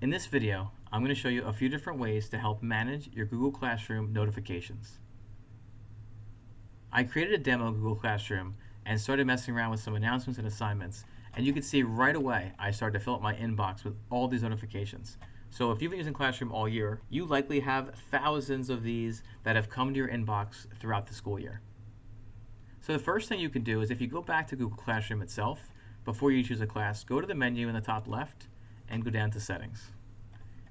In this video, I'm going to show you a few different ways to help manage your Google Classroom notifications. I created a demo of Google Classroom and started messing around with some announcements and assignments, and you can see right away I started to fill up my inbox with all these notifications. So if you've been using Classroom all year, you likely have thousands of these that have come to your inbox throughout the school year. So the first thing you can do is, if you go back to Google Classroom itself, before you choose a class, go to the menu in the top left and go down to Settings.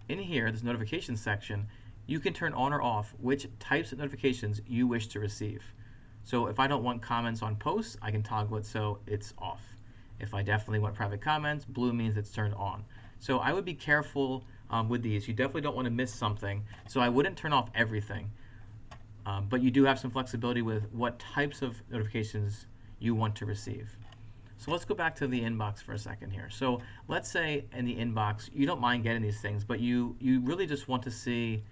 In here, this notifications section, you can turn on or off which types of notifications you wish to receive. So if I don't want comments on posts, I can toggle it so it's off. If I definitely want private comments, blue means it's turned on. So I would be careful with these. You definitely don't want to miss something. So I wouldn't turn off everything. But you do have some flexibility with what types of notifications you want to receive. So let's go back to the inbox for a second here. So let's say in the inbox, you don't mind getting these things, but you really just want to see,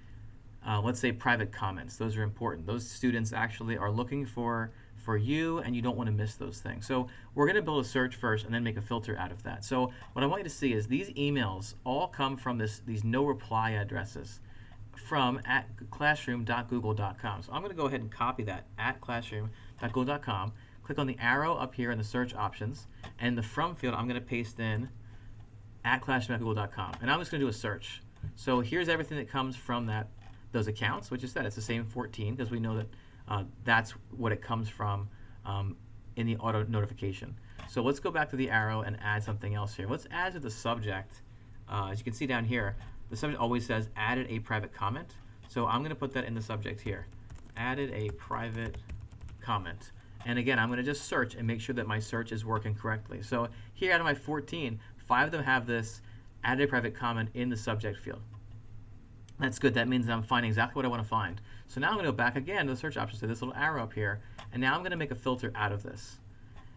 let's say, private comments. Those are important. Those students actually are looking for you, and you don't want to miss those things. So we're going to build a search first and then make a filter out of that. So what I want you to see is these emails all come from these no reply addresses from @classroom.google.com. So I'm going to go ahead and copy that, @classroom.google.com. Click on the arrow up here in the search options, and in the from field I'm going to paste in @classroom.google.com, and I'm just going to do a search. So here's everything that comes from those accounts, which is that it's the same 14, because we know that that's what it comes from in the auto notification. So let's go back to the arrow and add something else here. Let's add to the subject. As you can see down here, the subject always says added a private comment. So I'm going to put that in the subject here. Added a private comment. And again, I'm going to just search and make sure that my search is working correctly. So here out of my 14, 5 of them have this added a private comment in the subject field. That's good. That means I'm finding exactly what I want to find. So now I'm going to go back again to the search options, to this little arrow up here, and now I'm going to make a filter out of this.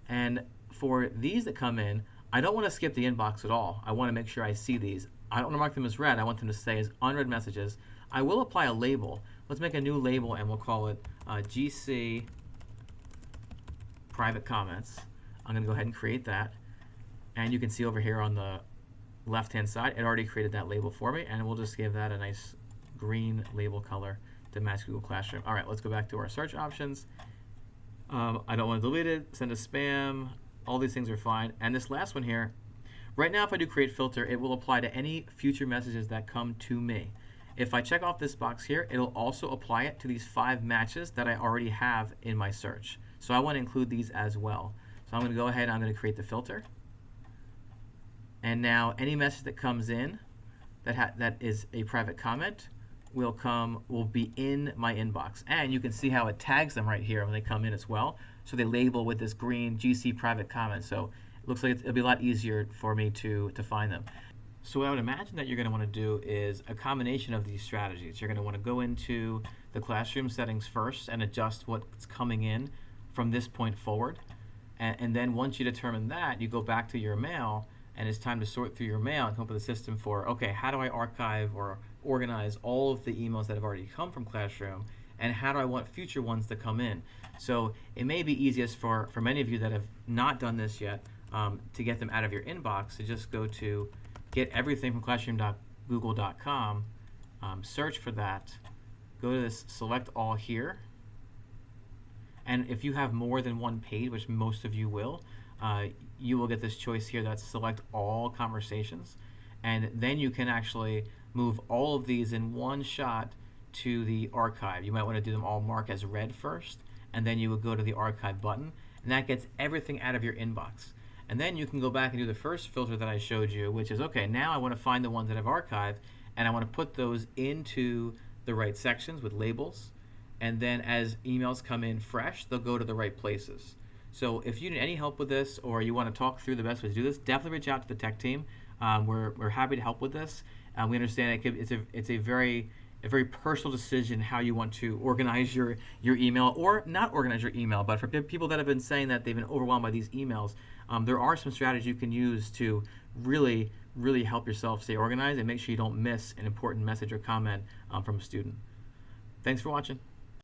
And for these that come in, I don't want to skip the inbox at all. I want to make sure I see these. I don't want to mark them as read. I want them to stay as unread messages. I will apply a label. Let's make a new label, and we'll call it GC private comments. I'm going to go ahead and create that. And you can see over here on the left-hand side, it already created that label for me, and we'll just give that a nice green label color to match Google Classroom. All right, let's go back to our search options. I don't want to delete it, send a spam, all these things are fine. And this last one here, right now if I do create filter, it will apply to any future messages that come to me. If I check off this box here, it'll also apply it to these 5 matches that I already have in my search. So I want to include these as well. So I'm going to go ahead and I'm going to create the filter. And now any message that comes in that is a private comment will be in my inbox. And you can see how it tags them right here when they come in as well. So they label with this green GC private comment. So it looks like it'll be a lot easier for me to find them. So what I would imagine that you're going to want to do is a combination of these strategies. You're going to want to go into the Classroom settings first and adjust what's coming in from this point forward. And then once you determine that, you go back to your mail, and it's time to sort through your mail and come up with a system for, okay, how do I archive or organize all of the emails that have already come from Classroom, and how do I want future ones to come in? So it may be easiest for many of you that have not done this yet to get them out of your inbox to just go to get everything from classroom.google.com, search for that, go to this select all here, and if you have more than one page, which most of you will get this choice here that's select all conversations, and then you can actually move all of these in one shot to the archive. You might want to do them all mark as read first, and then you would go to the archive button, and that gets everything out of your inbox. And then you can go back and do the first filter that I showed you, which is, okay, now I want to find the ones that I've archived, and I want to put those into the right sections with labels, and then as emails come in fresh, they'll go to the right places. So if you need any help with this, or you want to talk through the best way to do this, definitely reach out to the tech team. We're happy to help with this. We understand it's a very personal decision how you want to organize your email or not organize your email. But for people that have been saying that they've been overwhelmed by these emails, there are some strategies you can use to really help yourself stay organized and make sure you don't miss an important message or comment from a student. Thanks for watching.